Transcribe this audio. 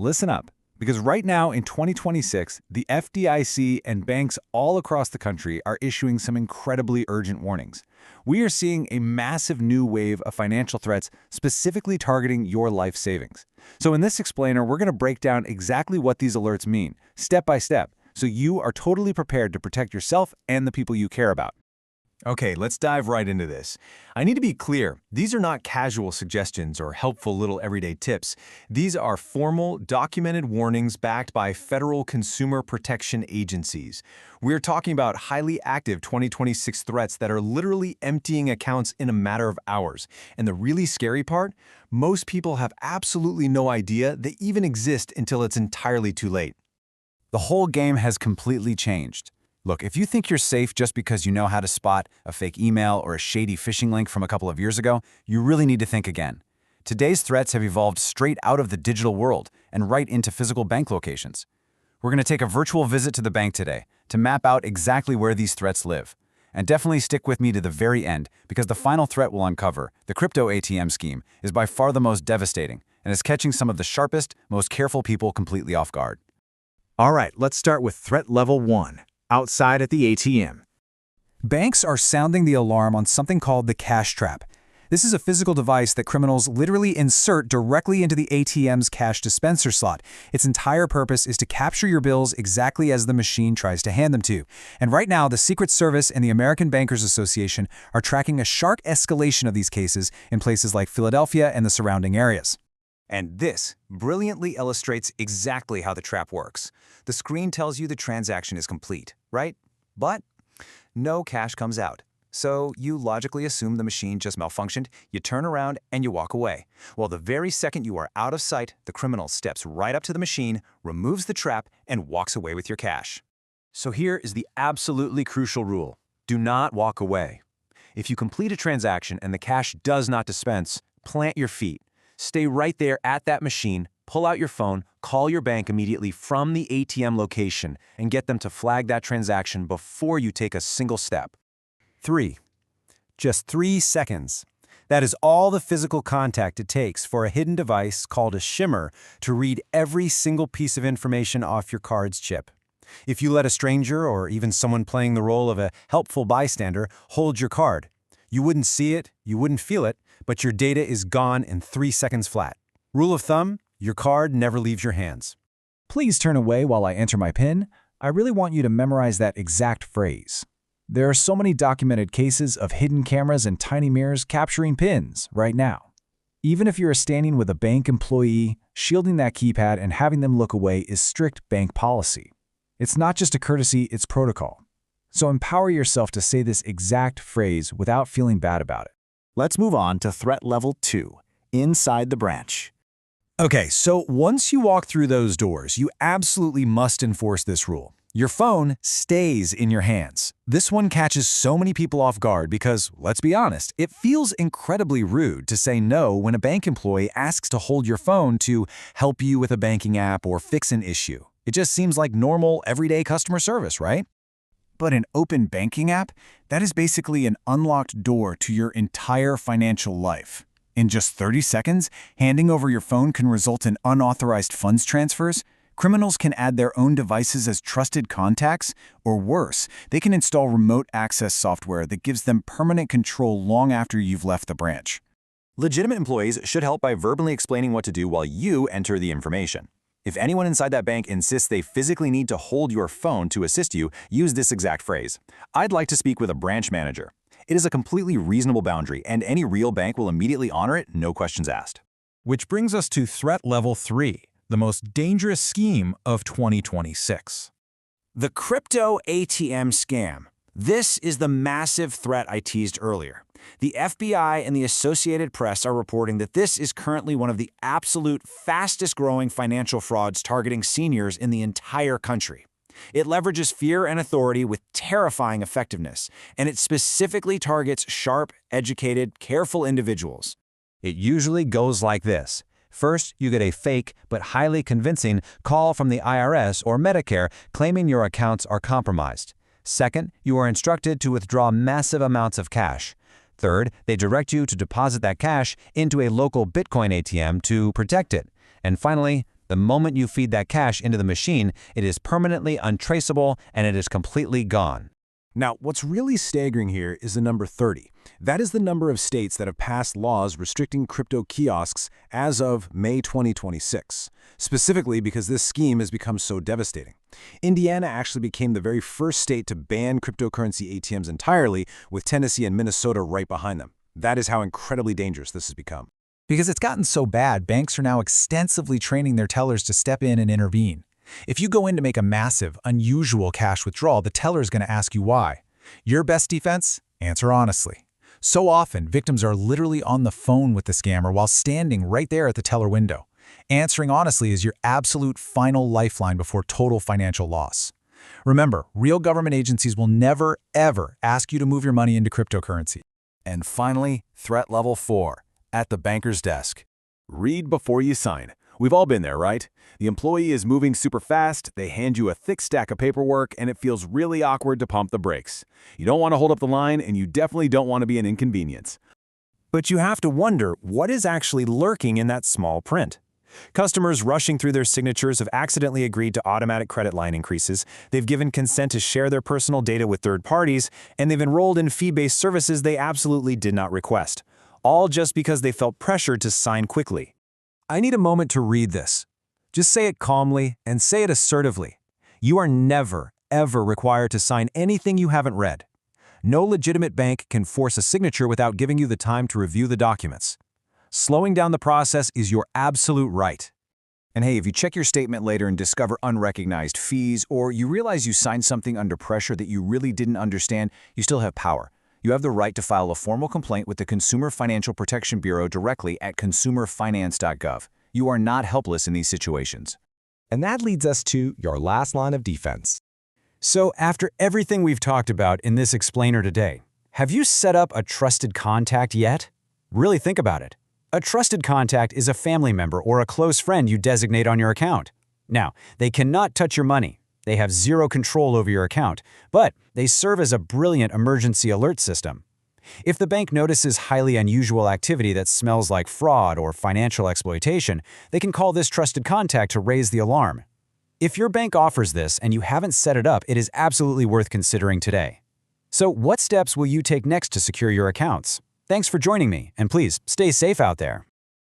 Listen up, because right now in 2026, the FDIC and banks all across the country are issuing some incredibly urgent warnings. We are seeing a massive new wave of financial threats specifically targeting your life savings. So in this explainer, we're going to break down exactly what these alerts mean, step by step, so you are totally prepared to protect yourself and the people you care about. Okay, let's dive right into this. I need to be clear, these are not casual suggestions or helpful little everyday tips. These are formal, documented warnings backed by federal consumer protection agencies. We're talking about highly active 2026 threats that are literally emptying accounts in a matter of hours. And the really scary part? Most people have absolutely no idea they even exist until it's entirely too late. The whole game has completely changed. Look, if you think you're safe just because you know how to spot a fake email or a shady phishing link from a couple of years ago, you really need to think again. Today's threats have evolved straight out of the digital world and right into physical bank locations. We're going to take a virtual visit to the bank today to map out exactly where these threats live. And definitely stick with me to the very end, because the final threat we'll uncover, the crypto ATM scheme, is by far the most devastating and is catching some of the sharpest, most careful people completely off guard. All right, let's start with threat level 1. Outside at the ATM. Banks are sounding the alarm on something called the cash trap. This is a physical device that criminals literally insert directly into the ATM's cash dispenser slot. Its entire purpose is to capture your bills exactly as the machine tries to hand them to you. And right now, the Secret Service and the American Bankers Association are tracking a sharp escalation of these cases in places like Philadelphia and the surrounding areas. And this brilliantly illustrates exactly how the trap works. The screen tells you the transaction is complete, right? But no cash comes out. So you logically assume the machine just malfunctioned, you turn around, and you walk away. Well, the very second you are out of sight, the criminal steps right up to the machine, removes the trap, and walks away with your cash. So here is the absolutely crucial rule. Do not walk away. If you complete a transaction and the cash does not dispense, plant your feet. Stay right there at that machine, pull out your phone, call your bank immediately from the ATM location, and get them to flag that transaction before you take a single step. 3. Just 3 seconds. That is all the physical contact it takes for a hidden device called a shimmer to read every single piece of information off your card's chip. If you let a stranger or even someone playing the role of a helpful bystander hold your card, you wouldn't see it, you wouldn't feel it, but your data is gone in 3 seconds flat. Rule of thumb, your card never leaves your hands. Please turn away while I enter my PIN. I really want you to memorize that exact phrase. There are so many documented cases of hidden cameras and tiny mirrors capturing PINs right now. Even if you're standing with a bank employee, shielding that keypad and having them look away is strict bank policy. It's not just a courtesy, it's protocol. So empower yourself to say this exact phrase without feeling bad about it. Let's move on to threat level 2. Inside the branch. Okay, so once you walk through those doors, you absolutely must enforce this rule. Your phone stays in your hands. This one catches so many people off guard because, let's be honest, it feels incredibly rude to say no when a bank employee asks to hold your phone to help you with a banking app or fix an issue. It just seems like normal, everyday customer service, right? But an open banking app, that is basically an unlocked door to your entire financial life. In just 30 seconds, handing over your phone can result in unauthorized funds transfers. Criminals can add their own devices as trusted contacts, or worse, they can install remote access software that gives them permanent control long after you've left the branch. Legitimate employees should help by verbally explaining what to do while you enter the information. If anyone inside that bank insists they physically need to hold your phone to assist you, use this exact phrase. I'd like to speak with a branch manager. It is a completely reasonable boundary, and any real bank will immediately honor it, no questions asked. Which brings us to threat level 3, the most dangerous scheme of 2026. The crypto ATM scam. This is the massive threat I teased earlier. The FBI and the Associated Press are reporting that this is currently one of the absolute fastest-growing financial frauds targeting seniors in the entire country. It leverages fear and authority with terrifying effectiveness, and it specifically targets sharp, educated, careful individuals. It usually goes like this. First, you get a fake but highly convincing call from the IRS or Medicare claiming your accounts are compromised. Second, you are instructed to withdraw massive amounts of cash. Third, they direct you to deposit that cash into a local Bitcoin ATM to protect it. And finally, The moment you feed that cash into the machine, it is permanently untraceable and it is completely gone. Now, what's really staggering here is the number 30. That is the number of states that have passed laws restricting crypto kiosks as of May 2026, specifically because this scheme has become so devastating. Indiana actually became the very first state to ban cryptocurrency ATMs entirely, with Tennessee and Minnesota right behind them. That is how incredibly dangerous this has become. Because it's gotten so bad, banks are now extensively training their tellers to step in and intervene. If you go in to make a massive, unusual cash withdrawal, the teller is going to ask you why. Your best defense? Answer honestly. So often, victims are literally on the phone with the scammer while standing right there at the teller window. Answering honestly is your absolute final lifeline before total financial loss. Remember, real government agencies will never, ever ask you to move your money into cryptocurrency. And finally, threat level 4, at the banker's desk. Read before you sign. We've all been there, right? The employee is moving super fast, they hand you a thick stack of paperwork, and it feels really awkward to pump the brakes. You don't want to hold up the line, and you definitely don't want to be an inconvenience. But you have to wonder what is actually lurking in that small print. Customers rushing through their signatures have accidentally agreed to automatic credit line increases, they've given consent to share their personal data with third parties, and they've enrolled in fee-based services they absolutely did not request. All just because they felt pressured to sign quickly. I need a moment to read this. Just say it calmly and say it assertively. You are never, ever required to sign anything you haven't read. No legitimate bank can force a signature without giving you the time to review the documents. Slowing down the process is your absolute right. And hey, if you check your statement later and discover unrecognized fees, or you realize you signed something under pressure that you really didn't understand, you still have power. You have the right to file a formal complaint with the Consumer Financial Protection Bureau directly at consumerfinance.gov. You are not helpless in these situations. And that leads us to your last line of defense. So after everything we've talked about in this explainer today, have you set up a trusted contact yet? Really think about it. A trusted contact is a family member or a close friend you designate on your account. Now, they cannot touch your money. They have zero control over your account, but they serve as a brilliant emergency alert system. If the bank notices highly unusual activity that smells like fraud or financial exploitation, they can call this trusted contact to raise the alarm. If your bank offers this and you haven't set it up, it is absolutely worth considering today. So what steps will you take next to secure your accounts? Thanks for joining me, and please stay safe out there.